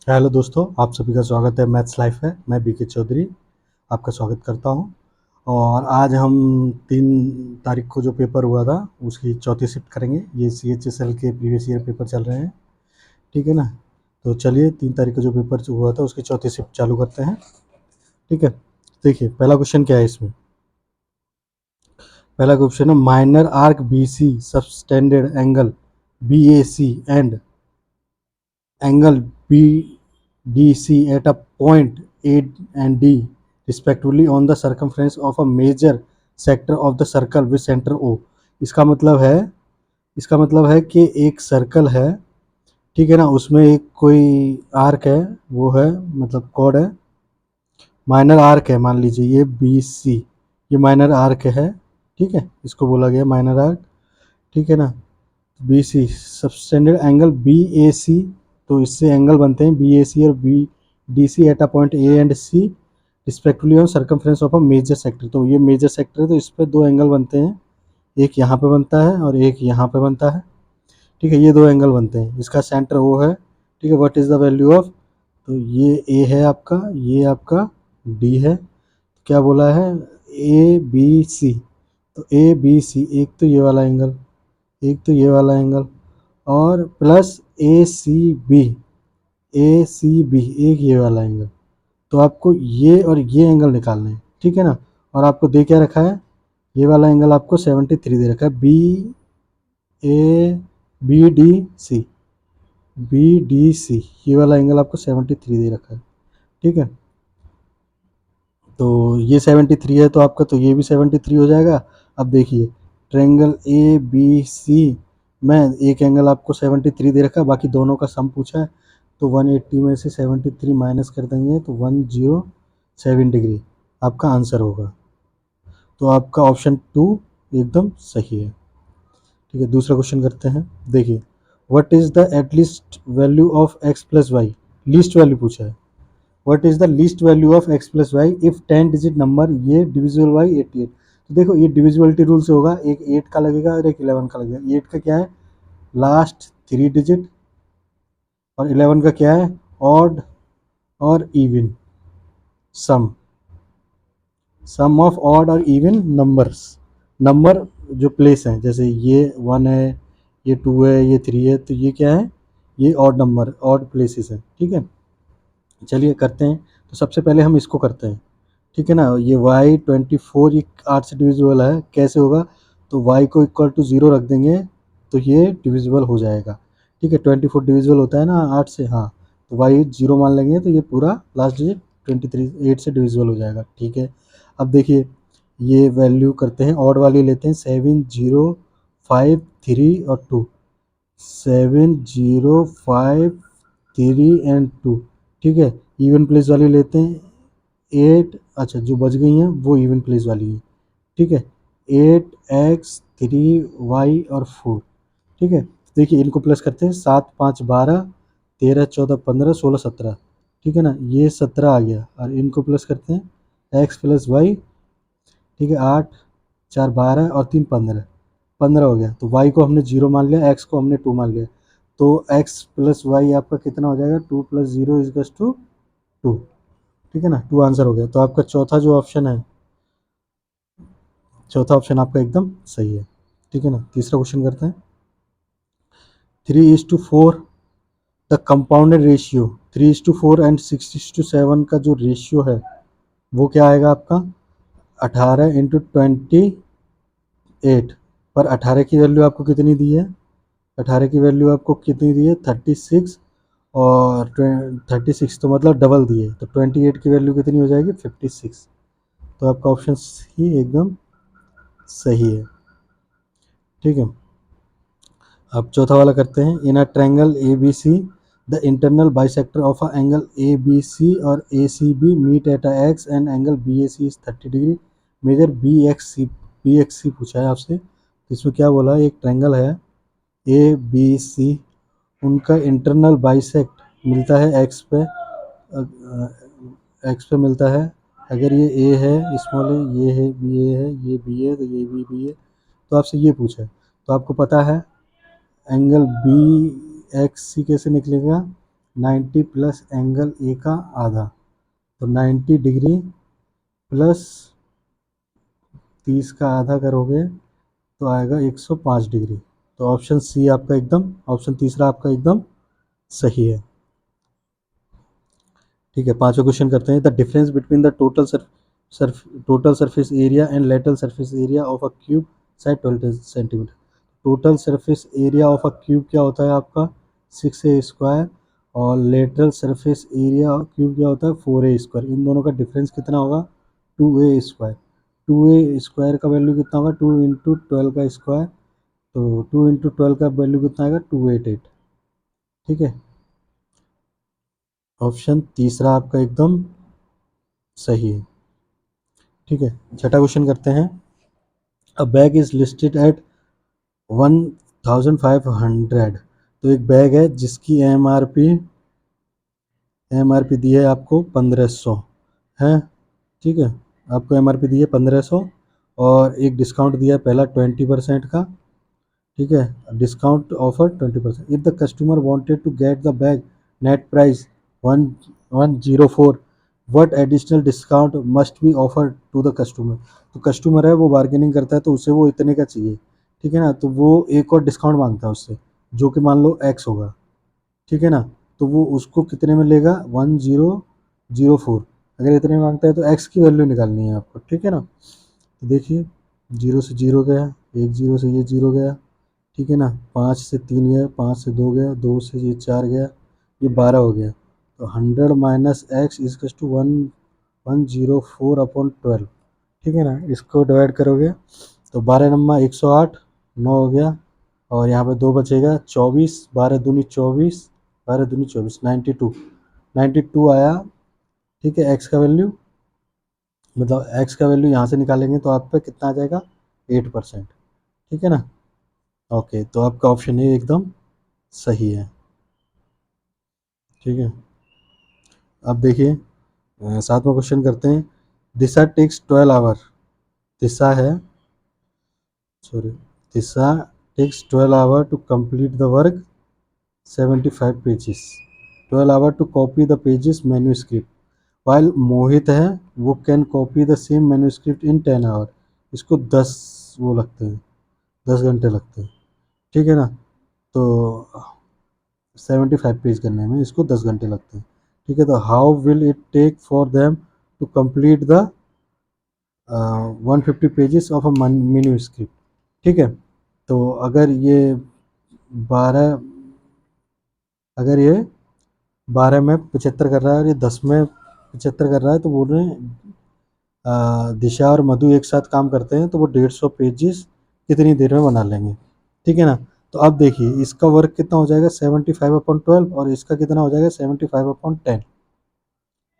Hello दोस्तों, आप सभी का स्वागत है मैथ्स लाइफ में। मैं बीके चौधरी आपका स्वागत करता हूं। और आज हम 3 तारीख को जो पेपर हुआ था उसकी चौथी शिफ्ट करेंगे। ये CHSL के प्रीवियस ईयर पेपर चल रहे हैं, ठीक है ना। तो चलिए 3 तारीख को जो पेपर हुआ था उसकी चौथी शिफ्ट चालू करते हैं, ठीक है। देखिए पहला क्वेश्चन क्या है इसमें। पहला क्वेश्चन है minor arc BC subtended angle BAC and angle BDC at a point A and D respectively on the circumference of a major sector of the circle with center O। इसका मतलब है कि एक सर्कल है, ठीक है ना। उसमें एक कोई आर्क है, वो है मतलब कॉर्ड है, माइनर आर्क है। मान लीजिए ये BC, ये माइनर आर्क है, ठीक है। इसको बोला गया माइनर आर्क, ठीक है ना। BC सबटेंडेड एंगल BAC, तो इससे एंगल बनते हैं BAC और BDC at a point A and C respectively on circumference of a major sector. तो ये मेजर सेक्टर है, तो इस पे 2 एंगल बनते हैं, एक यहाँ पे बनता है और एक यहाँ पे बनता है, ठीक है। ये 2 एंगल बनते हैं, इसका सेंटर वो है, ठीक है। What is the value of, तो ये A है आपका, ये आपका D है। क्या बोला है, ABC, तो ABC एक तो ये वाला एंगल, एक तो ये वाला एंगल, और प्लस ए सी बी एक ये वाला एंगल। तो आपको ये और ये एंगल निकालने हैं, ठीक है ना। और आपको दे क्या रखा है, ये वाला एंगल आपको 73 दे रखा है, बी डी सी ये वाला एंगल आपको 73 दे रखा है, ठीक है। तो ये 73 है तो आपका, तो ये भी 73 हो जाएगा। अब देखिए ट्रायंगल ABC में एक एंगल आपको 73 दे रखा है, बाकी दोनों का सम पूछा है। तो 180 में से 73 माइनस कर देंगे तो 107 डिग्री आपका आंसर होगा। तो आपका ऑप्शन 2 एकदम सही है, ठीक है। दूसरा क्वेश्चन करते हैं। देखिए what is the at least value of x plus y, least value पूछा है। What is the least value of x plus y if 10 digit number ये डिविजिबल बाई 88। तो देखो ये डिविजिबिलिटी रूल से होगा, एक 8 का लगेगा और एक 11 का लगेगा। 8 का क्या है, लास्ट 3 डिजिट, और 11 का क्या है, ऑड और even, sum sum of odd और इवन नंबर्स। नंबर जो प्लेस हैं, जैसे ये 1 है, ये 2 है, ये 3 है, तो ये क्या है, ये ऑड नंबर, ऑड प्लेसेस है, ठीक है। चलिए करते हैं। तो सबसे पहले हम इसको करते हैं, ठीक है ना। ये y24 ये 8 से डिविजिबल है, कैसे होगा, तो y को इक्वल टू 0 रख देंगे तो ये डिविजिबल हो जाएगा, ठीक है। 24 डिविजिबल होता है ना 8 से, हाँ। तो y 0 मान लेंगे तो ये पूरा लास्ट डिजिट 23 8 से डिविजिबल हो जाएगा, ठीक है। अब देखिए ये वैल्यू करते हैं, ऑड वाली लेते हैं, 7 0 5 3 और 2, 7 0 5 3 एंड 2, ठीक है। इवन प्लेस वाली लेते हैं, 8, अच्छा जो बच गई हैं वो इवन प्लेस वाली हैं, ठीक है। 8x 3y और 4, ठीक है। देखिए इनको प्लस करते हैं, 7 5 12 13 14 15 16 17, ठीक है ना। ये 17 आ गया, और इनको प्लस करते हैं x प्लस वाई, ठीक है। 8 4 12 और 3 15, 15 हो गया। तो y को हमने 0 मान लिया, x को हमने 2 मान लिया। तो x प्लस वाई आपका कितना हो जाएगा, 2 प्लस 0 इजकस टू 2, ठीक है ना। 2 आंसर हो गया। तो आपका चौथा जो ऑप्शन है, चौथा ऑप्शन आपका एकदम सही है, ठीक है ना। तीसरा क्वेश्चन करते हैं। 3:4 द कंपाउंडेड रेशियो, 3:4 एंड 6:7 का जो रेशियो है वो क्या आएगा आपका, 18 इंटू 28। पर 18 की वैल्यू आपको कितनी दी है, 18 की वैल्यू आपको कितनी दी है, 36, और 36 तो मतलब डबल दी है, तो 28 की वैल्यू कितनी हो जाएगी, 56। तो आपका ऑप्शन ही एकदम सही है, ठीक है। अब चौथा वाला करते हैं। In a triangle ABC the internal bisector of a angle ABC और ACB meet at a X and angle BAC is 30 degree, measure BXC पूछा है आपसे। तो इसमें क्या बोला है, एक ट्रायंगल है ABC, उनका इंटरनल बाइसेक्ट मिलता है एक्स पे, एक्स पे मिलता है। अगर ये A है, स्मॉल है, ये है, ये है, ये B है, तो ये भी B है। तो आपसे ये पूछा है, तो आपको पता है एंगल BXC कैसे निकलेगा, 90 प्लस एंगल ए का आधा, तो 90 डिग्री प्लस 30 का आधा करोगे तो आएगा 105 डिग्री। तो ऑप्शन सी आपका एकदम, ऑप्शन तीसरा आपका एकदम सही है। ठीक है, पांचवा क्वेश्चन करते हैं। The difference between the total surface area and lateral surface area of a cube side 12 centimetre. Total surface area of a cube क्या होता है आपका 6a² और lateral surface area of cube क्या होता है 4a²। इन दोनों का डिफरेंस कितना होगा 2a²। 2a² का वैल्यू कितना होगा 2 इंटू 12 का स्क्वायर, तो 2 इंटू 12 का वैल्यू कितना आएगा 288। ठीक है, ऑप्शन तीसरा आपका एकदम सही है। ठीक है, छठा क्वेश्चन करते हैं। अ बैग इज लिस्टेड एट 1500। तो एक बैग है जिसकी एम आर पी दी है आपको 1500 है। ठीक है, आपको एम आर पी दी है 1500 और एक डिस्काउंट दिया है पहला 20% का। ठीक है, discount offer 20%। If the customer wanted to get the bag net price 1104, what additional discount must be offer to the customer. तो कस्टमर है वो बार्गेनिंग करता है तो उसे वो इतने का चाहिए। ठीक है ना, तो वो एक और डिस्काउंट मांगता है उससे, जो कि मान लो एक्स होगा। ठीक है ना, तो वो उसको कितने में लेगा 1004। अगर इतने में मांगता है तो एक्स की वैल्यू निकालनी है आपको। ठीक है ना, तो देखिए 0 से 0 गया, 1 0 से ये 0 गया। ठीक है ना, 5 से 3 गया, 5 से 2 गया, 2 से ये 4 गया, ये 12 हो गया। तो 100 माइनस एक्स इजकस टू 1104/12। ठीक है ना, इसको डिवाइड करोगे तो 12 नंबर 108, 9 हो गया और यहाँ पे 2 बचेगा 24, 12 दूनी 24, 12 दूनी 24, 92 आया। ठीक है, एक्स का वैल्यू, मतलब एक्स का वैल्यू यहाँ से निकालेंगे तो आप पे कितना आ जाएगा 8%। ठीक है ना, ओके, तो आपका ऑप्शन ए एकदम सही है। ठीक है, अब देखिए सातवां क्वेश्चन करते हैं। दिशा टेक्स 12 आवर। दिशा है, sorry, Disha takes 12 hour to complete the work 75 pages, 12 hour to copy the pages manuscript, while Mohit है वो can copy the same manuscript in 10 hour. इसको 10 वो लगते हैं, 10 घंटे लगते हैं। ठीक है ना, तो 75 पेज करने में इसको 10 घंटे लगते हैं। ठीक है, तो how will it take for them to complete the 150 pages of a manuscript. ठीक है, तो बारह अगर ये 12 में 75 कर रहा है और ये 10 में 75 कर रहा है, तो बोल रहे हैं दिशा और मधु एक साथ काम करते हैं तो वो 150 पेजेस कितनी देर में बना लेंगे। ठीक है ना, तो अब देखिए इसका वर्क कितना हो जाएगा 75/12 और इसका कितना हो जाएगा 75/10।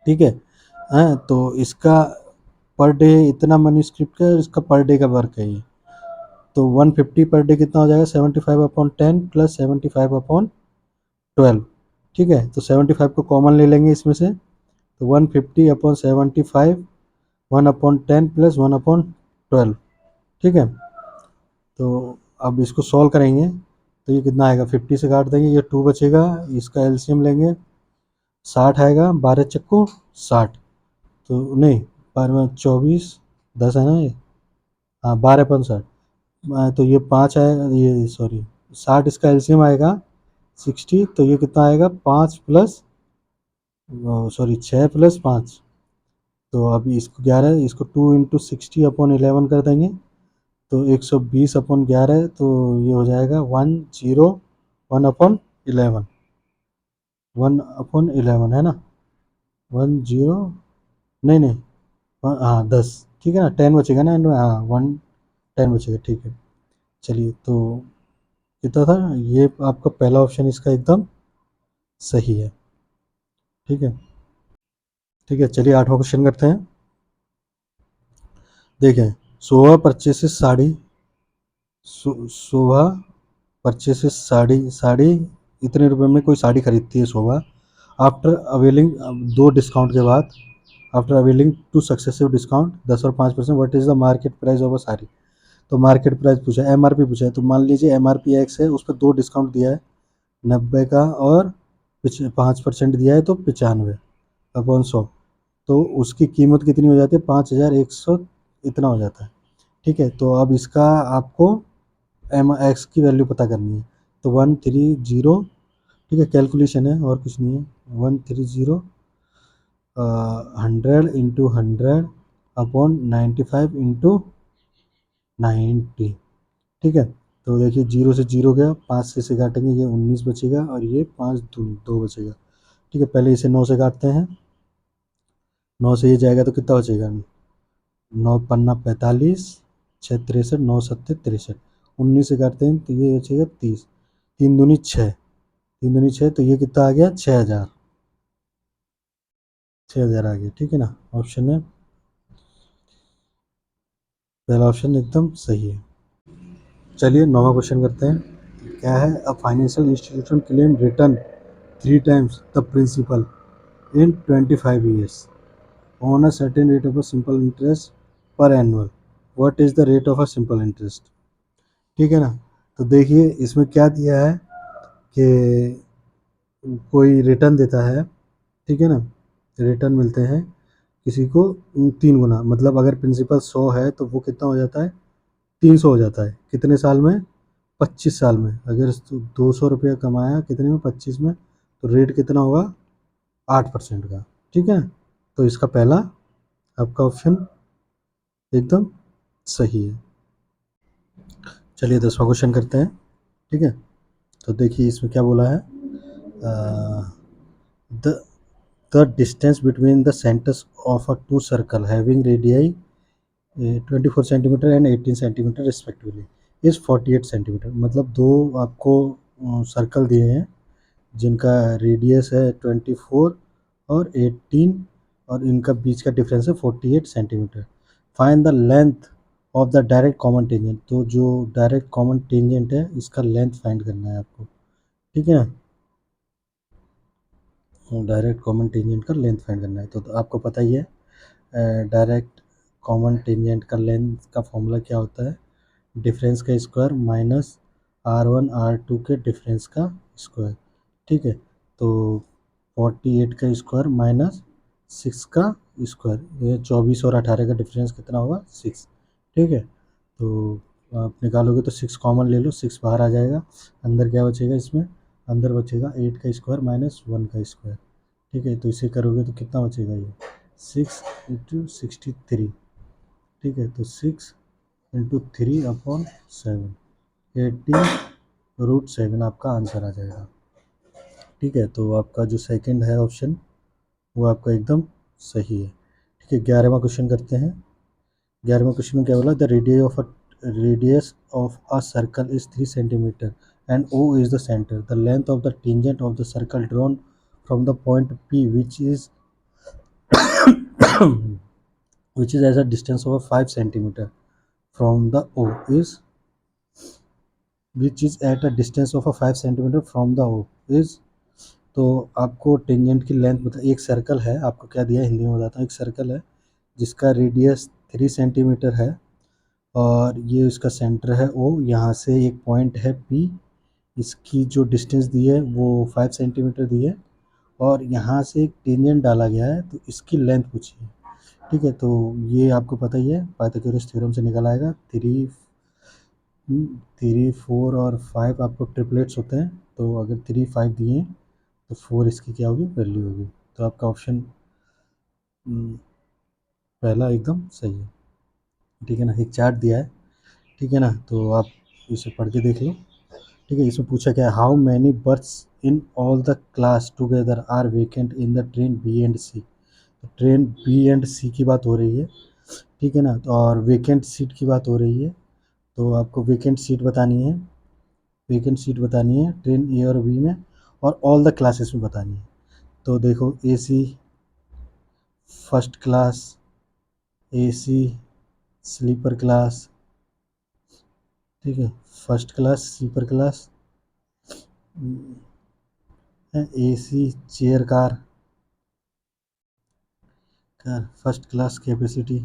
ठीक है, हाँ, तो इसका पर डे इतना मैन्यूस्क्रिप्ट का और इसका पर डे का वर्क है ये, तो 150 पर डे कितना हो जाएगा 75/10 प्लस 75/12। ठीक है, तो 75 को कॉमन ले लेंगे इसमें से, तो 150/75, 1/10 प्लस 1/12। ठीक है, तो अब इसको सॉल्व करेंगे तो ये कितना आएगा 50 से काट देंगे, ये 2 बचेगा, इसका एलसीएम लेंगे 60 आएगा, 12×60, तो नहीं 12×24, 10 है ना ये, हाँ 12×60, तो ये 5 आएगा, ये सॉरी 60, इसका एलसीएम आएगा 60, तो ये कितना आएगा 5 प्लस सॉरी 6 + 5, तो अभी इसको 11, इसको 2 × 60/11 कर देंगे, तो 120/11, तो ये हो जाएगा 101/11, 1/11 है ना, 10, नहीं नहीं, हाँ 10। ठीक है ना, 10 बचेगा ना एंड में, हाँ 10 बचेगा। ठीक है, चलिए, तो कितना था ये आपका पहला ऑप्शन इसका एकदम सही है। ठीक है, ठीक है, चलिए आठवां क्वेश्चन करते हैं। देखें, शोभा परचेसेस साड़ी, शोभा परचेसेस साड़ी, साड़ी इतने रुपए में कोई साड़ी खरीदती है शोभा। आफ्टर अवेलिंग, दो डिस्काउंट के बाद, after availing two successive discount 10 और 5%, what is the market price of a sari. तो मार्केट प्राइस पूछा है, एमआरपी पूछा है, तो मान लीजिए एमआरपी एक्स है, उस पर दो डिस्काउंट दिया है 90 का और 5% दिया है तो 95/100, तो उसकी कीमत कितनी हो जाती है? 5100 इतना हो जाता है। ठीक है, तो अब इसका आपको एम एक्स की वैल्यू पता करनी है। तो 130, ठीक है, कैलकुलेशन है और कुछ नहीं है। 130 100 × 100 अपॉन 95 × 90। ठीक है, तो देखिए 0 से 0 गया, 5 से काटेंगे, ये 19 बचेगा और ये 5 2 बचेगा। ठीक है, पहले इसे 9 से काटते हैं। 9 से ये जाएगा तो कितना बचेगा? 9×5 = 45, 6×63, 9×7 = 63। 19 से काटते हैं तो ये बचेगा 30, 3×2 = 6, 3×2 = 6, तो ये कितना आ गया? 6000, 6000 आ गया। ठीक है ना, ऑप्शन में पहला ऑप्शन एकदम सही है। चलिए 9वां क्वेश्चन करते हैं। क्या है? A financial institution claim return 3 times the principal in 25 years on a certain rate of a simple interest per annual. What is the rate of a simple interest? ठीक है ना, तो देखिए इसमें क्या दिया है कि कोई रिटर्न देता है, ठीक है ना, रिटर्न मिलते हैं किसी को 3 गुना, मतलब अगर प्रिंसिपल 100 है तो वो कितना हो जाता है? 300 हो जाता है। कितने साल में? 25 साल में। अगर 200 रुपया कमाया कितने में? 25 में, तो रेट कितना होगा? 8% का। ठीक है, तो इसका पहला आपका ऑप्शन एकदम सही है। चलिए 10वां क्वेश्चन करते हैं। ठीक है, तो देखिए इसमें क्या बोला है? The the distance between the centres of a two circle having radii 24 centimetre and 18 centimetre respectively is 48 centimetre. मतलब दो आपको सर्कल दिए हैं जिनका रेडियस है 24 और 18, और इनका बीच का डिफरेंस है 48 centimetre. Find the length of the direct common tangent. तो जो डायरेक्ट कॉमन टेंजेंट है इसका लेंथ फाइंड करना है आपको। ठीक है, डायरेक्ट कॉमन टेंजेंट का लेंथ फाइंड करना है। तो आपको पता ही है डायरेक्ट कॉमन टेंजेंट का लेंथ का फॉर्मूला क्या होता है? डिफरेंस का स्क्वायर माइनस R1 R2 के डिफरेंस का स्क्वायर। ठीक है, तो 48 का स्क्वायर माइनस 6 का स्क्वायर, ये 24 और 18 का डिफरेंस कितना होगा? 6। ठीक है, तो आप निकालोगे तो 6 कॉमन ले लो, 6 बाहर आ जाएगा। अंदर क्या बचेगा? इसमें अंदर बचेगा 8 का स्क्वायर माइनस 1 का स्क्वायर। ठीक है, तो इसे करोगे तो कितना बचेगा? ये 6 × 63। ठीक है, तो 6 × 3/7, 18√7 आपका आंसर आ जाएगा। ठीक है, तो आपका जो सेकंड है ऑप्शन वो आपका एकदम सही है। ठीक है, 11वां क्वेश्चन करते हैं। 11वें क्वेश्चन में क्या बोला? The radius of a circle is 3 centimetre and O is the centre. The length of the tangent of the circle drawn from the point P which is as a distance of 5 centimeter from the O is which is at a distance of a 5 centimeter from the O is। तो आपको tangent की length बता। एक circle है, आपको क्या दिया है हिंदी में बताता हूँ। एक सर्कल है जिसका रेडियस 3 सेंटीमीटर है और ये उसका सेंटर है O। यहाँ से एक पॉइंट है P, इसकी जो डिस्टेंस दी है वो 5 सेंटीमीटर दी है और यहाँ से एक टेंजेंट डाला गया है, तो इसकी लेंथ पूछी है। ठीक है, तो ये आपको पता ही है, पाइथागोरस थ्योरम से निकल आएगा। 3 4 और 5 आपको ट्रिपलेट्स होते हैं, तो अगर 3 5 दिए तो 4 इसकी क्या होगी? वैल्यू होगी। तो आपका ऑप्शन पहला एकदम सही है। ठीक है ना, एक चार्ट दिया है, ठीक है ना, तो आप इसे पढ़ के देख लो। ठीक है, इसमें पूछा क्या है? How many berths in all the class together are vacant in the train B and C. तो ट्रेन बी एंड सी की बात हो रही है, ठीक है ना, तो और वेकेंट सीट की बात हो रही है। तो आपको वेकेंट सीट बतानी है, वेकेंट सीट बतानी है ट्रेन ए और बी में, और ऑल द क्लासेस में बतानी है। तो देखो AC first class, AC sleeper class, ठीक है, first class sleeper class, AC chair car, first class capacity,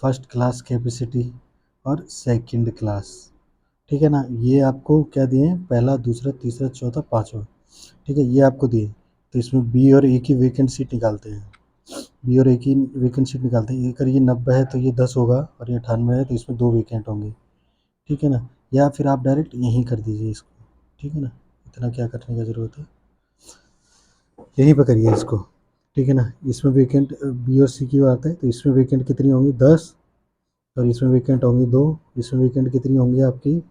first class capacity और सेकंड क्लास। ठीक है ना, ये आपको क्या दिए हैं? पहला, दूसरा, तीसरा, चौथा, पाँचवा। ठीक है, ये आपको दिए, तो इसमें बी और ए की वैकेंट सीट निकालते हैं। बी और ए की वैकेंट सीट निकालते हैं। अगर ये 90 है तो ये 10 होगा, और ये 98 है तो इसमें 2 वैकेंट होंगे। ठीक है ना, या फिर आप डायरेक्ट यहीं कर दीजिए इसको। ठीक है ना, इतना क्या करने का ज़रूरत है, यहीं पर करिए इसको। ठीक है ना, इसमें वैकेंट बी और सी की बात है, तो इसमें वैकेंट कितनी होंगी 10, और इसमें वैकेंट होंगी 2। इसमें वैकेंट कितनी होंगी आपकी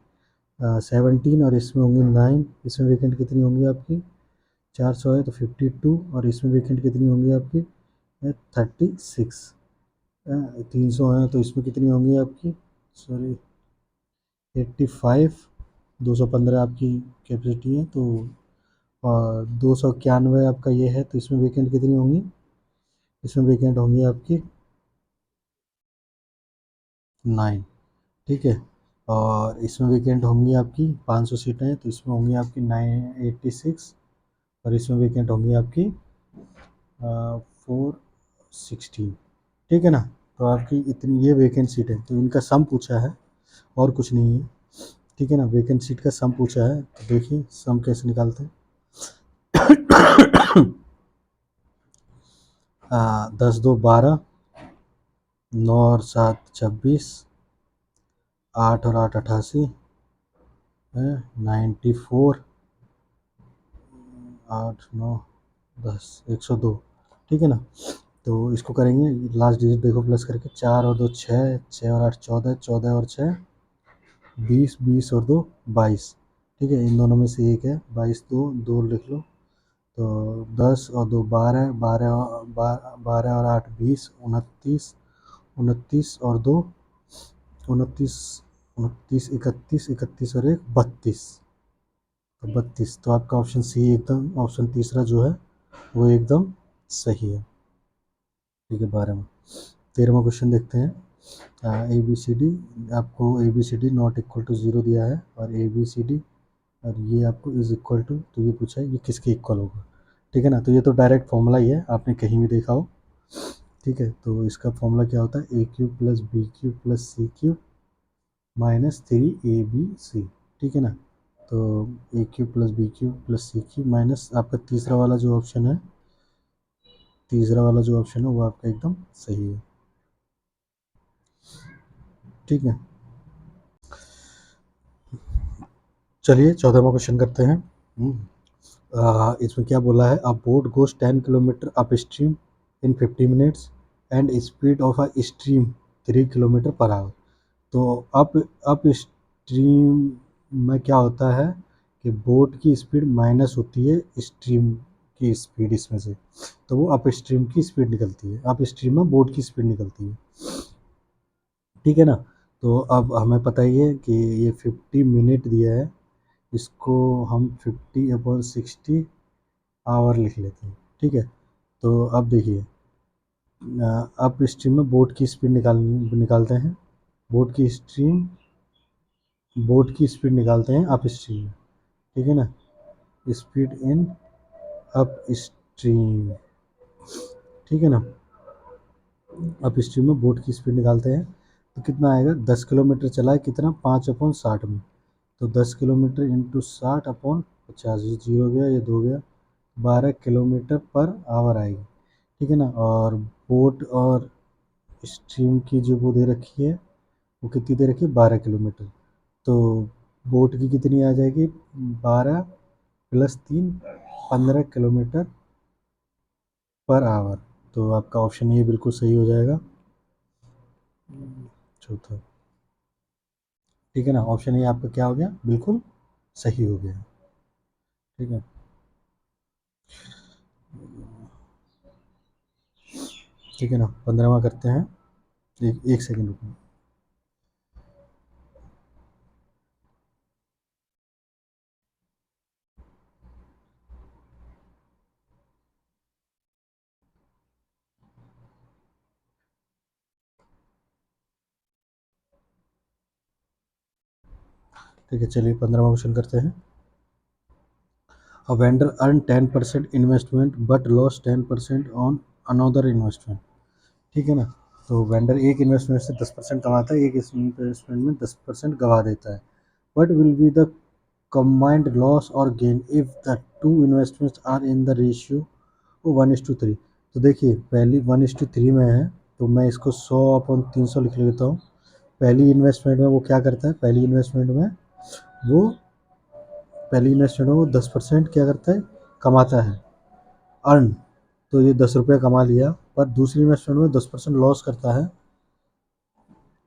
17, और इसमें होंगी 9। इसमें वैकेंट कितनी होंगी आपकी 400 है तो 52, और इसमें वैकेंट कितनी होंगी आपकी 36। 300 है तो इसमें कितनी होंगी आपकी, सॉरी 85। 215 आपकी कैपेसिटी है, तो और 291 आपका ये है, तो इसमें वैकेंट कितनी होंगी, इसमें वैकेंट होंगी आपकी 9। ठीक है, और इसमें वैकेंट होंगी आपकी 500 सीटें हैं, तो इसमें होंगी आपकी 986, और इसमें वैकेंट होंगी आपकी 416। ठीक है ना, तो आपकी इतनी ये वैकेंट सीट है, तो इनका सम पूछा है और कुछ नहीं है। ठीक है ना, वैकेंट सीट का सम पूछा है, तो देखिए सम कैसे निकालते हैं। 10 2 12, 9 और 7 26, 8 और 8 88 है, 94, 8 9 10 102। ठीक है ना, तो इसको करेंगे, लास्ट डिजिट देखो प्लस करके, 4 और 2 6, 6 और 8 14, 14 और 6 20, 20 और 2 22। ठीक है, इन दोनों में से एक है, 22 2 2 लिख लो, तो 10 और 2 12, 12 और 8 20, 29, 29 और 2 29, 29 31, 31 और 1 32, तो 32। तो आपका ऑप्शन सी एकदम, ऑप्शन तीसरा जो है वो एकदम सही है। ठीक है, 12वां। 13वां क्वेश्चन देखते हैं। ए बी सी डी, आपको A B C D not equal to 0 दिया है, और ए बी सी डी और ये आपको इज इक्वल टू, तो ये पूछा है ये किसके इक्वल होगा। ठीक है ना, तो ये तो डायरेक्ट फॉर्मूला ही है, आपने कहीं भी देखा हो। ठीक है, तो इसका फॉर्मूला क्या होता है, A cube plus B cube plus C cube minus 3 AB C। ठीक है ना, तो A cube plus B cube plus C cube minus आपका तीसरा वाला जो ऑप्शन है, तीसरा वाला जो ऑप्शन है वो आपका एकदम सही है। ठीक है, चलिए 14वां क्वेश्चन करते हैं। इसमें क्या बोला है, अ boat goes 10 kilometre up stream in 50 minutes and speed of a stream 3 kilometre per hour. तो अप स्ट्रीम में क्या होता है कि बोट की स्पीड माइनस होती है स्ट्रीम की स्पीड इसमें से, तो वो अप स्ट्रीम की स्पीड निकलती है, अप स्ट्रीम में बोट की स्पीड निकलती है। ठीक है ना, तो अब हमें पता ही है कि ये 50 मिनट दिया है, इसको हम 50/60 आवर लिख लेते हैं। ठीक है, तो अब देखिए अप स्ट्रीम में बोट की स्पीड निकालते हैं, बोट की स्ट्रीम बोट की स्पीड निकालते हैं अप स्ट्रीम में। ठीक है ना, स्पीड इन अप स्ट्रीम। ठीक है ना, अप स्ट्रीम में बोट की स्पीड निकालते हैं, तो कितना आएगा, 10 किलोमीटर चला है, कितना 5/60 में, तो 10 किलोमीटर इंटू 60/50, ये 0 गया, ये 2 गया, 12 किलोमीटर पर आवर आएगी। ठीक है ना, और बोट और स्ट्रीम की जो वो दे रखी है, वो कितनी दे रखी है 12 किलोमीटर, तो बोट की कितनी आ जाएगी 12 प्लस 3 15 किलोमीटर पर आवर। तो आपका ऑप्शन ये बिल्कुल सही हो जाएगा, चौथा। ठीक है ना, ऑप्शन ये आपका क्या हो गया, बिल्कुल सही हो गया। ठीक है, ठीक है ना, 15वां करते हैं, एक सेकंड रुको। ठीक है, चलिए 15वां क्वेश्चन करते हैं। A vendor earn 10% investment but loss 10% on another investment. ठीक है ना, तो वेंडर एक इन्वेस्टमेंट से 10% कमाता है, एक इन्वेस्टमेंट में 10% गवा देता है। What will be the combined loss or gain if the two investments are in the ratio 1:3। तो देखिए पहली 1:3 में है, तो मैं इसको 100/300 लिख लेता हूँ। पहली इन्वेस्टमेंट में वो क्या करता है, वो पहली इन्वेस्टमेंट में वो 10% क्या करता है, कमाता है, अर्न। तो ये 10 रुपये कमा लिया, पर दूसरी इन्वेस्टमेंट में 10% लॉस करता है,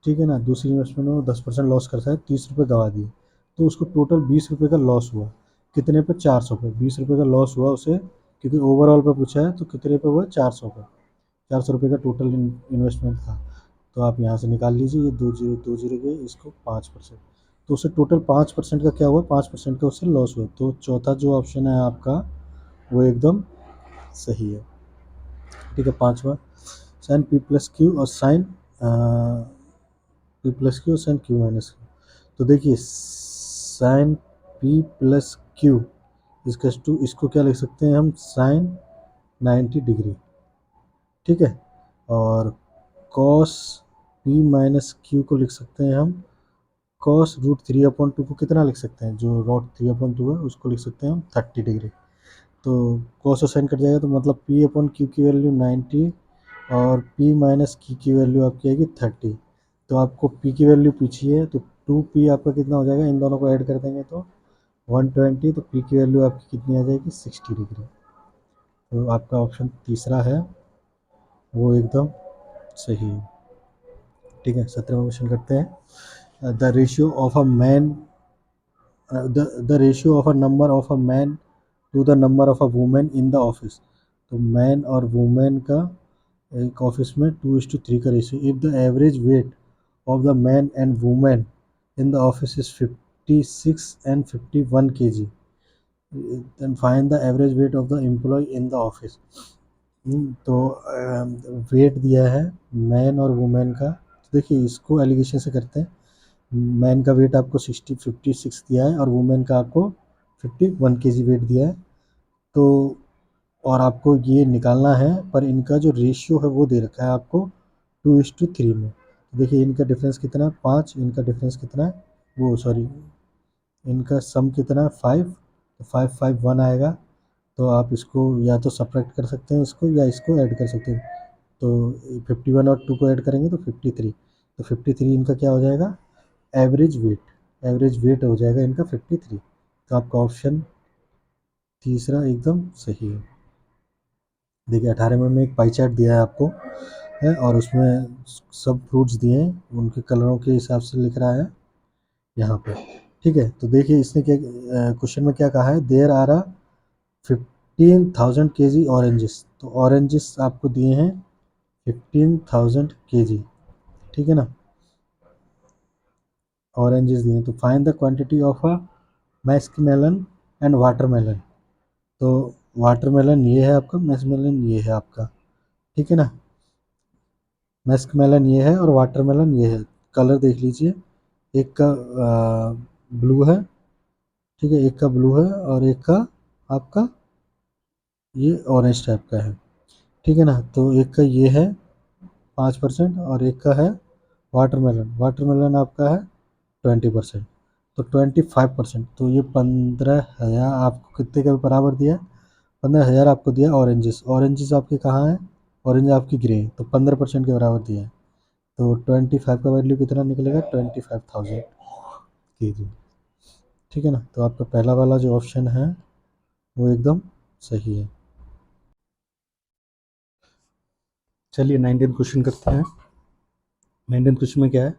ठीक है ना। दूसरी इन्वेस्टमेंट में वो 10% लॉस करता है, 30 रुपये गवा दिए, तो उसको टोटल 20 रुपये का लॉस हुआ। कितने पे, 400 पे। 20 रुपये का लॉस हुआ उसे, क्योंकि ओवरऑल पे पूछा है, तो कितने पे हुआ, 400 पे। 400 रुपये का टोटल इन्वेस्टमेंट था। तो आप यहाँ से निकाल लीजिए, ये 2 जीरो गए, इसको 5%, तो उससे टोटल 5% का क्या हुआ, 5% का उससे लॉस हुआ। तो चौथा जो ऑप्शन है आपका वो एकदम सही है, ठीक है। पाँचवा, साइन पी प्लस क्यू और साइन पी प्लस क्यू और साइन क्यू माइनस क्यू। तो देखिए साइन पी प्लस क्यू इसको क्या लिख सकते हैं हम, साइन 90 डिग्री, ठीक है। और कॉस पी माइनस क्यू को लिख सकते हैं हम कॉस √3/2 को कितना लिख सकते हैं, जो √3/2 है उसको लिख सकते हैं हम 30 डिग्री। तो कॉस और साइन कट जाएगा, तो मतलब P/Q की वैल्यू 90 और P माइनस Q की वैल्यू आपकी आएगी 30। तो आपको P की वैल्यू पूछी है, तो 2P आपका कितना हो जाएगा, इन दोनों को ऐड कर देंगे तो 120। तो P की वैल्यू आपकी कितनी आ जाएगी, 60 डिग्री। तो आपका ऑप्शन तीसरा है वो एकदम सही है, ठीक है। 17वां क्वेश्चन करते हैं। The ratio of a man the ratio of a number of a man to the number of a women in the office. तो मैन और वुमेन का एक ऑफिस में 2:3 का ratio. If the average weight of the man and women in the office is 56 and 51 kg, then find the average weight of the employee in the office। तो wait दिया है man और women का, तो देखिए इसको एलिगेशन से करते हैं। मैन का वेट आपको 56 दिया है और वुमेन का आपको 51 kg वेट दिया है। तो और आपको ये निकालना है, पर इनका जो रेशियो है वो दे रखा है आपको 2:3 में। तो देखिए इनका डिफरेंस कितना है, 5, इनका डिफरेंस कितना है, वो सॉरी, इनका सम कितना है, 5। तो 5 5 1 आएगा। तो आप इसको या तो सब्ट्रैक्ट कर सकते हैं इसको, या इसको ऐड कर सकते हैं। तो 51 और 2 को ऐड करेंगे तो 53। तो 53 इनका क्या हो जाएगा, एवरेज वेट हो जाएगा इनका 53। तो आपका ऑप्शन तीसरा एकदम सही है। देखिए 18वें में एक पाई चार्ट दिया है आपको, है, और उसमें सब फ्रूट्स दिए हैं, उनके कलरों के हिसाब से लिख रहा है यहाँ पे, ठीक है। तो देखिए इसने क्या क्वेश्चन में क्या कहा है, देयर आर 15,000 kg ऑरेंजेस। तो ऑरेंजेस आपको दिए हैं 15,000 kg, ठीक है ना, ऑरेंजेस दिए हैं। तो find the quantity of a muskmelon and watermelon. तो वाटरमेलन ये है आपका, मैस्कमेलन ये है आपका, ठीक है ना। मैस्कमेलन ये है और वाटरमेलन ये है। कलर देख लीजिए, एक का ब्लू है, ठीक है, एक का ब्लू है और एक का आपका ये ऑरेंज टाइप का है, ठीक है ना। तो एक का ये है 5% और एक का है वाटरमेलन आपका है 20%। तो 25%, तो ये 15,000 आपको कितने का बराबर दिया, 15,000 आपको दिया ऑरेंजेस आपके कहाँ हैं, ऑरेंज आपकी ग्रे, तो 15% के बराबर दिया है। तो 25 का वैल्यू कितना निकलेगा, 25,000 kg, ठीक है ना। तो आपका पहला वाला जो ऑप्शन है वो एकदम सही है। चलिए 19 क्वेश्चन करते हैं। 19 क्वेश्चन में क्या है,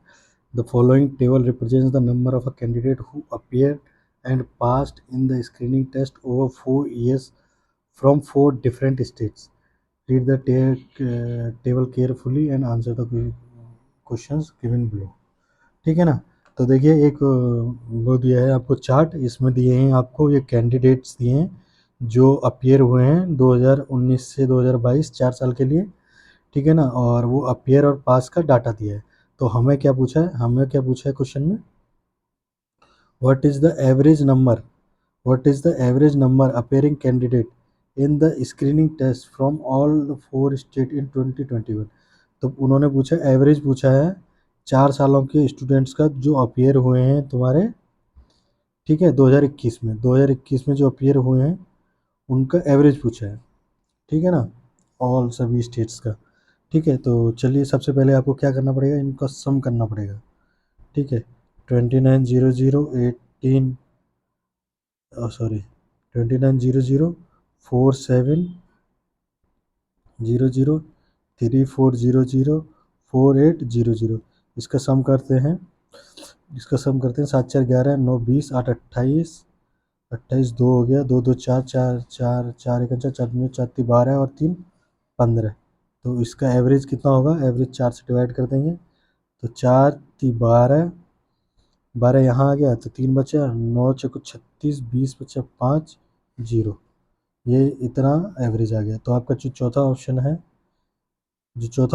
the following table represents the number of a candidate who appeared and passed in the screening test over 4 years from 4 different states. Read the table carefully and answer the questions given below, ठीक है ना। तो देखिए एक वो दिया है आपको चार्ट, इसमें दिए हैं आपको ये कैंडिडेट्स दिए हैं जो अपीयर हुए हैं 2019 से 2022 4 साल के लिए, ठीक है ना। और वो अपीयर और पास का डाटा दिया है। तो हमें क्या पूछा है क्वेश्चन में, what is the average number appearing candidate in the screening test from all the 4 state in 2021। तो उन्होंने पूछा, एवरेज पूछा है 4 सालों के स्टूडेंट्स का जो अपीयर हुए हैं तुम्हारे ठीक है, 2021 में जो अपीयर हुए हैं उनका एवरेज पूछा है, ठीक है ना, ऑल सभी स्टेट्स का। ठीक है, तो चलिए सबसे पहले आपको क्या करना पड़ेगा, इनका सम करना पड़ेगा। ठीक है, 2900 18 सॉरी 2900 4700 3400 इसका सम करते हैं। सात चार 11 9 20 8 28 28 दो हो गया, दो दो चार चार चार चार एक चार चार दूनी चार तीन 12 और 3 15। तो इसका एवरेज कितना होगा, एवरेज 4 से डिवाइड कर देंगे तो 4 तीन 12, 12 यहाँ आ गया तो 3 बचा, 9 चौको 36, 20 बचा 5 जीरो, ये इतना एवरेज आ गया। तो आपका जो चौथा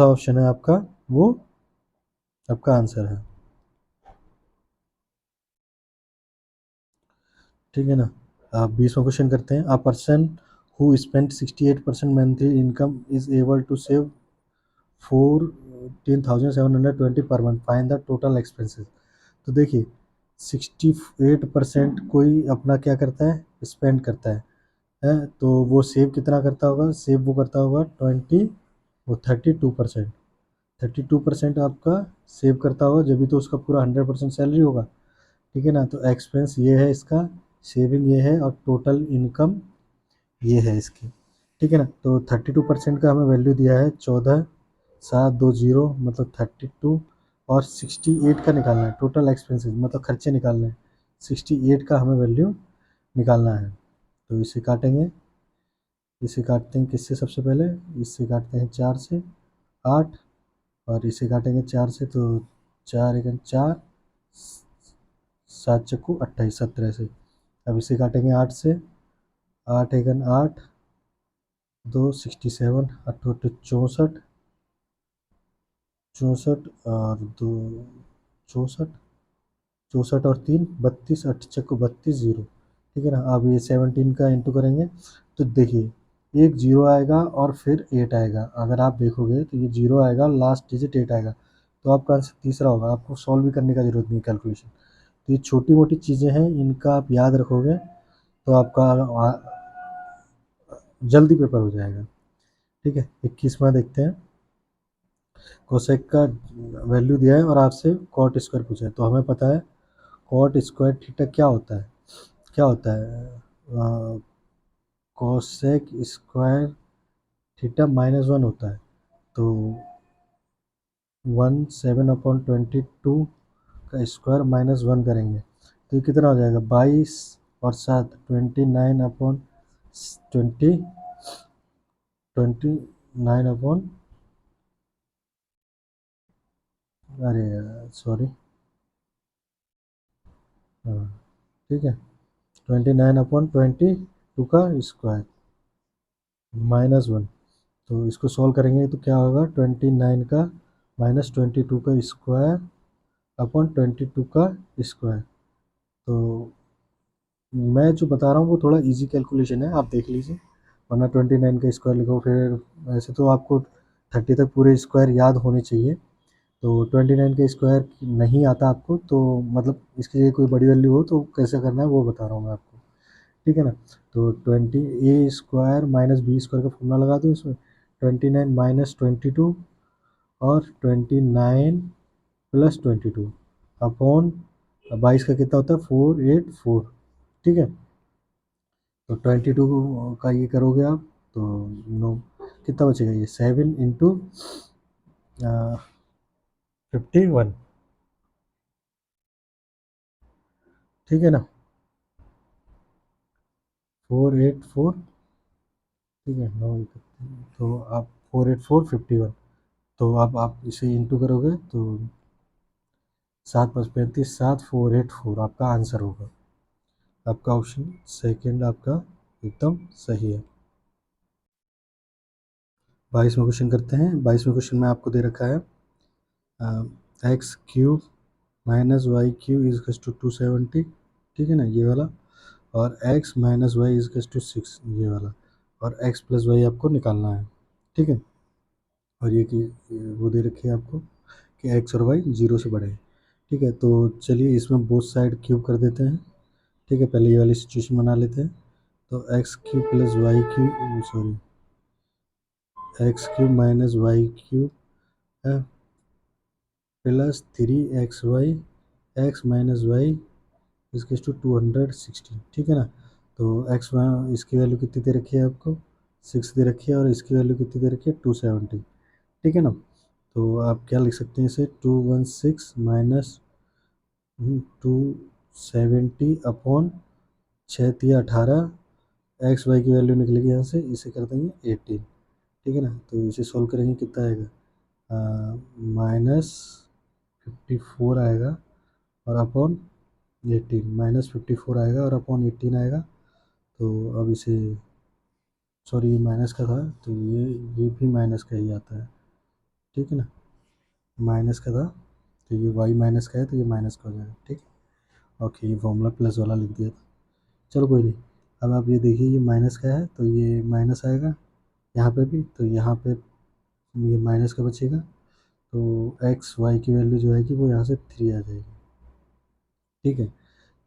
ऑप्शन है आपका, वो आपका आंसर है। ठीक है ना। आप 20वां क्वेश्चन करते हैं। A person who spend 68% monthly income is able to save 14,720 per month, find the total expenses. तो देखिए 68% कोई अपना क्या करता है, स्पेंड करता है, तो वो सेव कितना करता होगा, सेव वो करता होगा 32%। 32% आपका सेव करता होगा, जब भी तो उसका पूरा 100% सैलरी होगा। ठीक है ना, तो एक्सपेंस ये है इसका, सेविंग ये है और टोटल इनकम ये है इसकी। ठीक है ना, तो 32% का हमें वैल्यू दिया है 14,720 मतलब 32, और 68 का निकालना है टोटल एक्सपेंसेस मतलब खर्चे निकालने हैं, 68 का हमें वैल्यू निकालना है। तो इसे काटते हैं किससे, सबसे पहले इससे काटते हैं 4 से 8, और इसे काटेंगे 4 से तो 4 एकन 4, 7 चक्कू 28 17 से। अब इसे काटेंगे 8 से, 8 एकन 8, 2 67, 8 64, 64 और 2 64, 64 और 3 32, 8 चक्कू 32 जीरो। ठीक है ना, अब ये 17 का इंटू करेंगे तो देखिए एक जीरो आएगा और फिर 8 आएगा, अगर आप देखोगे तो ये जीरो आएगा, लास्ट डिजिट 8 आएगा, तो आपका आंसर तीसरा होगा। आपको सॉल्व भी करने का जरूरत नहीं कैलकुलेशन। तो ये छोटी मोटी चीज़ें हैं, इनका आप याद रखोगे तो आपका जल्दी पेपर हो जाएगा। ठीक है, 21वां देखते हैं। कोसेक का वैल्यू दिया है और आपसे कॉट स्क्वायर पूछा है, तो हमें पता है कॉट स्क्वायर थीटा क्या होता है, क्या होता है, कोसेक स्क्वायर थीटा -1 होता है। तो 17/22 का स्क्वायर -1 करेंगे तो ये कितना हो जाएगा, 22 और 7 29/20 अरे सॉरी, हाँ ठीक है, 29/22 का स्क्वायर -1। तो इसको सॉल्व करेंगे तो क्या होगा, 29 का -22 का स्क्वायर अपॉन 22 का स्क्वायर। तो मैं जो बता रहा हूँ वो थोड़ा इजी कैलकुलेशन है, आप देख लीजिए, वरना 29 का स्क्वायर लिखो फिर ऐसे तो आपको 30 तक पूरे स्क्वायर याद होने चाहिए। तो 29 का स्क्वायर नहीं आता आपको तो मतलब इसकी जगह कोई बड़ी वैल्यू हो तो कैसे करना है वो बता रहा हूँ मैं आपको। ठीक है ना, तो 20 a² माइनस b² का फॉर्मूला लगा दूँ इसमें, 29 माइनस 22 और 29 प्लस 22 अपॉन 22 का कितना होता है 484। ठीक है, तो 22 का ये करोगे आप तो नो कितना बचेगा, ये 7 इंटू 51। ठीक है ना, 484, ठीक है, तो आप 484 51, तो अब आप इसे इंटू करोगे तो 7 + 35 7 484 आपका आंसर होगा। आपका ऑप्शन सेकंड आपका एकदम सही है। 22वां क्वेश्चन करते हैं। 22वें क्वेश्चन में आपको दे रखा है x³ minus y³ is to 270। ठीक है ना, ये वाला, और x minus y is to 6 ये वाला, और x प्लस वाई आपको निकालना है। ठीक है, और ये कि वो दे रखी है आपको कि x और y 0 से बड़े हैं। ठीक है, तो चलिए इसमें बोथ साइड क्यूब कर देते हैं। ठीक है, पहले ये वाली सिचुएशन बना लेते हैं। तो x cube plus y cube, sorry, x cube minus y cube plus 3xy x minus y इसके टू 216, ठीक है ना। तो एक्स इसकी वैल्यू कितनी दे रखी है आपको, 6 दे रखी है, और इसकी वैल्यू कितनी दे रखी है, 270, ठीक है ना। तो आप क्या लिख सकते हैं इसे, 216 माइनस 270 अपॉन 6×18, एक्स वाई की वैल्यू निकलेगी यहाँ से, इसे कर देंगे 18, ठीक है ना। तो इसे सोल्व करेंगे, कितना आएगा, -54 आएगा, और अपॉन 18, -54 आएगा और अपॉन 18 आएगा। तो अब इसे, सॉरी ये माइनस का था, तो ये भी माइनस का ही आता है, ठीक है ना, माइनस का था, तो ये वाई माइनस का है, तो ये माइनस का हो जाएगा, ठीक। ओके, ये फॉर्मूला प्लस वाला लिख दिया था, चलो कोई नहीं। अब आप ये देखिए, ये माइनस का है तो ये माइनस आएगा यहाँ पे भी, तो यहाँ पे ये माइनस का बचेगा, तो एक्स वाई की वैल्यू जो है कि वो यहाँ से 3 आ जाएगी, ठीक है।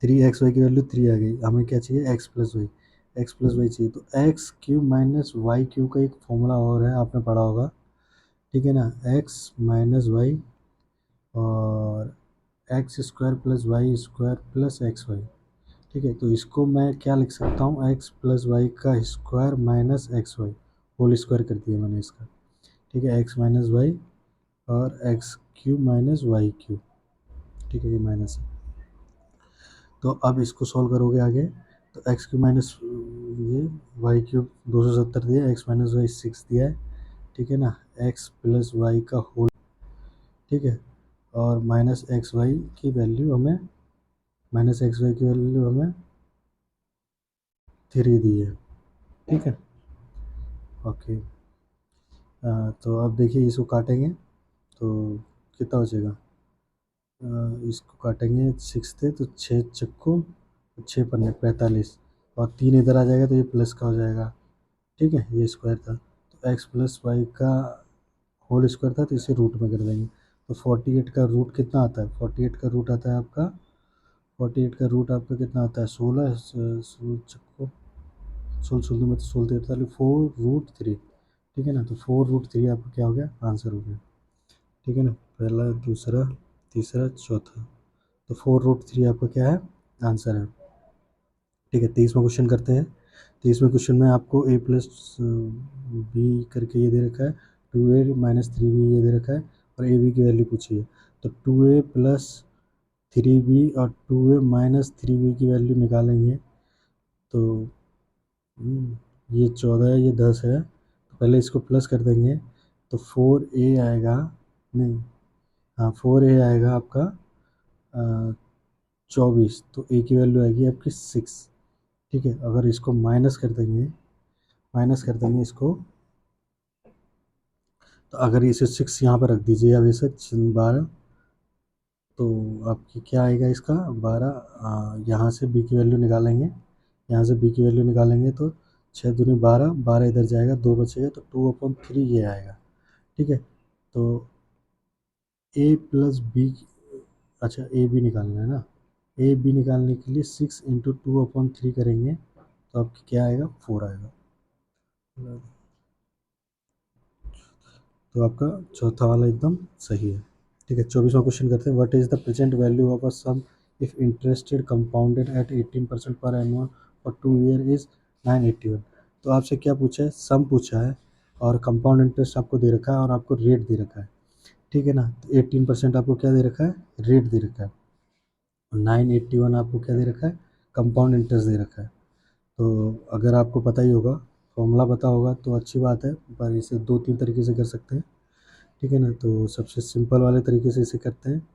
3xy की वैल्यू 3 आ गई, हमें क्या चाहिए, एक्स प्लस वाई चाहिए। तो x cube minus y cube का एक फॉर्मूला और है, आपने पढ़ा होगा, ठीक है ना, एक्स माइनस वाई और x square plus y square plus x y, ठीक है। तो इसको मैं क्या लिख सकता हूँ, एक्स प्लस वाई का square minus x y whole square कर दिया मैंने इसका, ठीक है, एक्स माइनस वाई और x cube minus y cube, ठीक है, ये माइनस है। तो अब इसको सॉल्व करोगे आगे, तो एक्स क्यूब माइनस ये वाई क्यूब 270 दिया, एक्स माइनस वाई 6 दिया है, ठीक है ना, एक्स प्लस वाई का होल, ठीक है, और माइनस एक्स वाई की वैल्यू हमें, माइनस एक्स वाई की वैल्यू हमें 3 दी है, ठीक है। ओके, तो अब देखिए इसको काटेंगे तो कितना बचेगा, इसको काटेंगे 6 थे तो 6 चक्कू 6 पन्ने 45, और 3 इधर आ जाएगा तो ये प्लस का हो जाएगा, ठीक है, ये स्क्वायर था, तो एक्स प्लस वाई का होल स्क्वायर था, तो इसे रूट में कर देंगे। तो 48 का रूट कितना आता है, 48 का रूट आता है आपका, 48 का रूट आपका कितना आता है, 16, 16 चक्को 16 16 में तो 16 43, 4√3, ठीक है ना। तो 4√3 आपका क्या हो गया, आंसर हो गया, ठीक है ना, पहला दूसरा तीसरा चौथा, तो 4√3 आपका क्या है, आंसर है, ठीक है। 23वां क्वेश्चन करते हैं। 23वें क्वेश्चन में आपको ए प्लस बी करके ये दे रखा है, 2a माइनस 3b ये दे रखा है, और ए बी की वैल्यू पूछी है। तो 2a प्लस 3b और 2a माइनस 3b की वैल्यू निकालेंगे, तो ये 14 है, ये 10 है, तो पहले इसको प्लस कर देंगे, तो 4a आएगा, नहीं, हाँ 4a आएगा आपका 24, तो a की वैल्यू आएगी आपकी 6, ठीक है। अगर इसको माइनस कर देंगे, माइनस कर देंगे इसको, तो अगर इसे 6 यहाँ पर रख दीजिए, अब इसे 12, तो आपकी क्या आएगा इसका 12, यहाँ से बी की वैल्यू निकालेंगे, यहाँ से बी की वैल्यू निकालेंगे तो 6×2 12, 12 इधर जाएगा, 2 बचेगा, तो 2/3 ये आएगा, ठीक है। तो ए प्लस बी, अच्छा ए बी निकालना है ना, ए बी निकालने के लिए 6 × 2/3 करेंगे, तो आपकी क्या आएगा, 4 आएगा, तो आपका चौथा वाला एकदम सही है, ठीक है। 24वां क्वेश्चन करते हैं, what is the present value of a sum if interested compounded at 18% per annual और 2 ईयर इज 981। तो आपसे क्या पूछा है, सम पूछा है, और कंपाउंड इंटरेस्ट आपको दे रखा है, और आपको रेट दे रखा है, ठीक है ना। तो 18% आपको क्या दे रखा है, रेट दे रखा है, 981 आपको क्या दे रखा है, कंपाउंड इंटरेस्ट दे रखा है। तो अगर आपको पता ही होगा, फॉर्मूला पता होगा तो अच्छी बात है, पर इसे 2-3 तरीके से कर सकते हैं, ठीक है ना। तो सबसे सिंपल वाले तरीके से इसे करते हैं,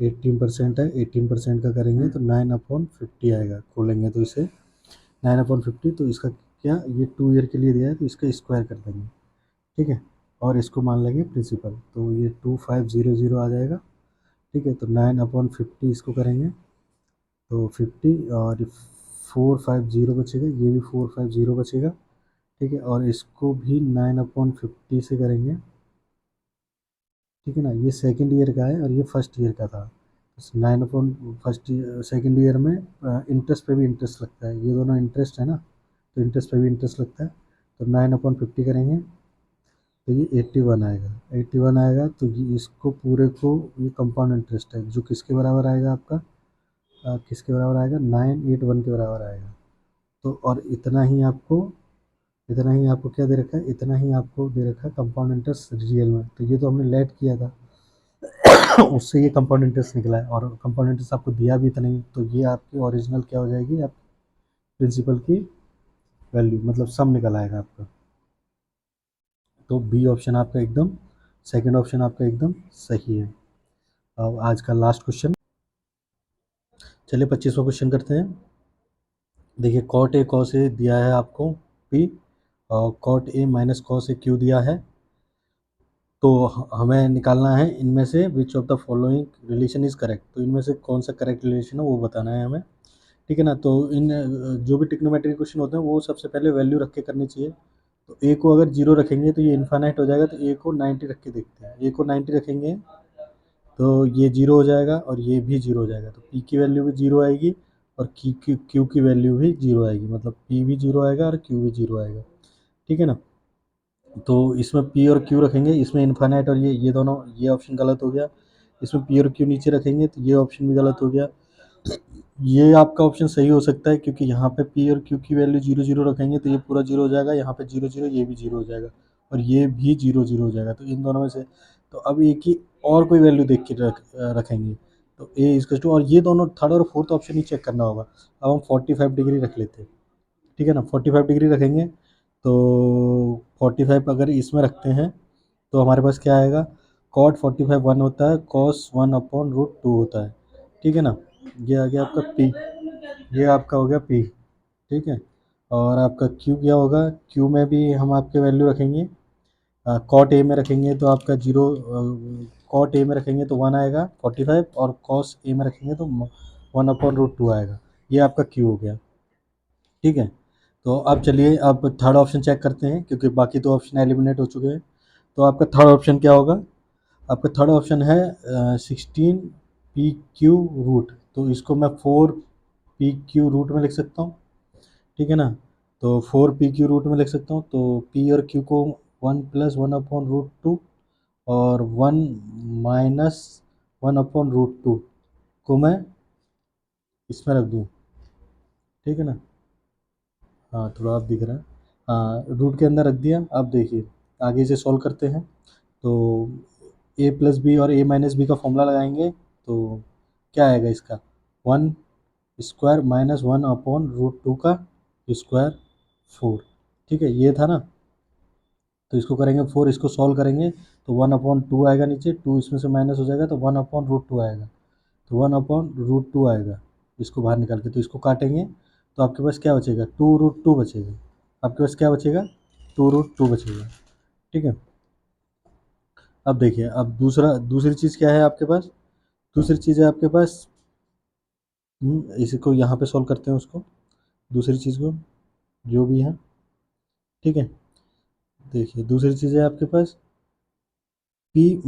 18% है, 18% का करेंगे तो 9/50 आएगा, खोलेंगे तो इसे 9/50, तो इसका क्या, ये 2 ईयर के लिए दिया है तो इसका स्क्वायर कर देंगे, ठीक है, और इसको मान लेंगे प्रिंसिपल, तो ये 2500 आ जाएगा, ठीक है। तो 9/50 इसको करेंगे तो 50, और 450 बचेगा, ये भी 450 बचेगा, ठीक है, और इसको भी 9/50 से करेंगे, ठीक है ना। ये सेकंड ईयर का है और ये फर्स्ट ईयर का था, 9 अपॉन फर्स्ट सेकेंड ईयर में इंटरेस्ट पे भी इंटरेस्ट लगता है, ये दोनों इंटरेस्ट है ना, तो इंटरेस्ट पे भी इंटरेस्ट लगता है। तो 9/50 करेंगे तो ये 81 आएगा, 81 आएगा। तो ये इसको पूरे को, ये कंपाउंड इंटरेस्ट है जो किसके बराबर आएगा आपका, किसके बराबर आएगा, 981 के बराबर आएगा। तो और इतना ही आपको क्या दे रखा है, इतना ही आपको दे रखा है कंपाउंड इंटरेस्ट रियल में। तो ये तो हमने लेट किया था उससे ये कंपाउंड इंटरेस्ट निकला है, और कंपाउंड इंटरेस्ट आपको दिया भी इतना ही। तो ये आपकी ओरिजिनल क्या हो जाएगी, आप प्रिंसिपल की वैल्यू, मतलब सम निकल आएगा आपका। तो बी ऑप्शन आपका एकदम, सेकंड ऑप्शन आपका एकदम सही है। अब आज का लास्ट क्वेश्चन, चलिए 25वां क्वेश्चन करते हैं। देखिए कॉट ए कॉस ए दिया है आपको पी, और cot A minus cos A q दिया है। तो हमें निकालना है इनमें से which of the following relation is correct. तो इनमें से कौन सा करेक्ट रिलेशन है वो बताना है हमें, ठीक है ना। तो इन जो भी ट्रिग्नोमेट्री क्वेश्चन होते हैं वो सबसे पहले वैल्यू रख के करनी चाहिए। तो ए को अगर 0 रखेंगे तो ये इन्फानाइट हो जाएगा, तो ए को 90 रख के देखते हैं। ए को 90 रखेंगे तो ये 0 हो जाएगा और ये भी 0 हो जाएगा। तो पी की वैल्यू भी 0 आएगी और क्यू की वैल्यू भी 0 आएगी, मतलब पी भी 0 आएगा और क्यू भी 0 आएगा, ठीक है ना। तो इसमें पी और क्यू रखेंगे, इसमें इन्फानाइट, और ये दोनों, ये ऑप्शन गलत हो गया। इसमें पी और क्यू नीचे रखेंगे तो ये ऑप्शन भी गलत हो गया। ये आपका ऑप्शन सही हो सकता है क्योंकि यहाँ पे पी और क्यू की वैल्यू 0 0 रखेंगे तो ये पूरा 0 हो जाएगा, यहाँ पे 0 0, ये भी 0 हो जाएगा और ये भी 0 0 हो जाएगा। तो इन दोनों में से तो अब एक ही और कोई वैल्यू देख के रखेंगे। तो ए इज टू, और ये दोनों थर्ड और फोर्थ ऑप्शन ही चेक करना होगा। अब हम 45 डिग्री रख लेते हैं, ठीक है ना। 45 डिग्री रखेंगे तो 45 अगर इसमें रखते हैं तो हमारे पास क्या आएगा, कॉट 45 1 होता है, कॉस 1/√2 होता है, ठीक है ना। ये आ गया आपका पी, ये आपका हो गया पी, ठीक है। और आपका क्यू क्या होगा, क्यू में भी हम आपके वैल्यू रखेंगे। कॉट ए में रखेंगे तो आपका 0, कॉट ए में रखेंगे तो 1 आएगा 45, और कॉस ए में रखेंगे तो 1/√2 आएगा। ये आपका क्यू हो गया, ठीक है। तो अब चलिए अब थर्ड ऑप्शन चेक करते हैं क्योंकि बाकी दो ऑप्शन एलिमिनेट हो चुके हैं। तो आपका थर्ड ऑप्शन क्या होगा, आपका थर्ड ऑप्शन है 16 PQ रूट। तो इसको मैं 4 PQ रूट में लिख सकता हूँ, ठीक है ना। तो 4 PQ रूट में लिख सकता हूँ। तो पी और क्यू को 1 + 1/√2 और 1 - 1/√2 को मैं इसमें रख दूँ, ठीक है ना। हाँ थोड़ा आप दिख रहा है, हाँ रूट के अंदर रख दिया। अब देखिए आगे इसे सॉल्व करते हैं। तो a+b और a-b का फॉर्मूला लगाएंगे तो क्या आएगा इसका, 1² - 1/√2 का स्क्वायर 4, ठीक है ये था ना। तो इसको करेंगे 4, इसको सॉल्व करेंगे तो 1/2 आएगा नीचे, 2 इसमें से माइनस हो जाएगा तो 1/√2 आएगा। तो 1/√2 आएगा इसको बाहर निकाल के। तो इसको काटेंगे तो आपके पास क्या बचेगा, 2√2 बचेगा। आपके पास क्या बचेगा, 2√2 बचेगा, ठीक है। अब देखिए अब दूसरी चीज़ क्या है आपके पास, दूसरी चीज़ है आपके पास, इसी को यहाँ पे सॉल्व करते हैं उसको, दूसरी चीज़ को जो भी है, ठीक है। देखिए दूसरी चीज़ है आपके पास P -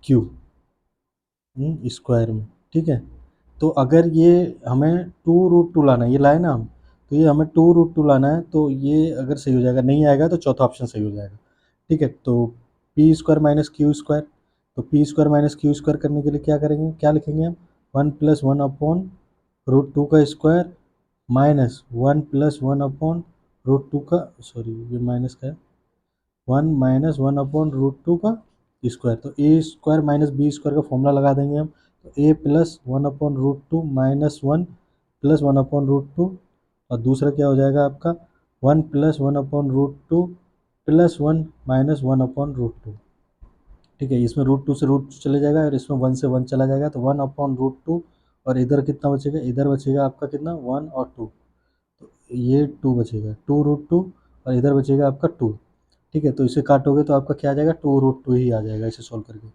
Q स्क्वायर में, ठीक है। तो अगर ये हमें 2√2 लाना है, ये लाए ना हम, तो ये हमें 2√2 लाना है। तो ये अगर सही हो जाएगा, नहीं आएगा तो चौथा ऑप्शन सही हो जाएगा, ठीक है। तो P² - Q स्क्वायर, तो P² - Q स्क्वायर करने के लिए क्या करेंगे, क्या लिखेंगे हम, 1 + 1/√2 का स्क्वायर माइनस 1 + 1/√2 का, सॉरी ये माइनस का है, 1 - 1/√2 का स्क्वायर। तो a² - b² का फॉर्मूला लगा देंगे हम। तो a + 1/√2 - 1 + 1/√2, और दूसरा क्या हो जाएगा आपका 1 + 1/√2 + 1 - 1/√2, ठीक है। इसमें √2 से √2 चले जाएगा और इसमें 1 से 1 चला जाएगा तो 1/√2, और इधर कितना बचेगा, इधर बचेगा आपका कितना 1 और 2, तो ये 2 बचेगा, 2√2, और इधर बचेगा आपका 2, ठीक है। तो इसे काटोगे तो आपका क्या आ जाएगा, 2√2 ही आ जाएगा इसे सॉल्व करके,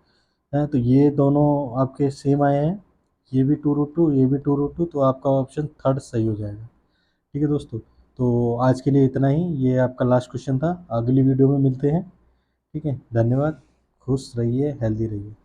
है। तो ये दोनों आपके सेम आए हैं, ये भी 2√2, ये भी 2√2, तो आपका ऑप्शन थर्ड सही हो जाएगा, ठीक है दोस्तों। तो आज के लिए इतना ही, ये आपका लास्ट क्वेश्चन था। अगली वीडियो में मिलते हैं, ठीक है। धन्यवाद, खुश रहिए, हेल्दी रहिए।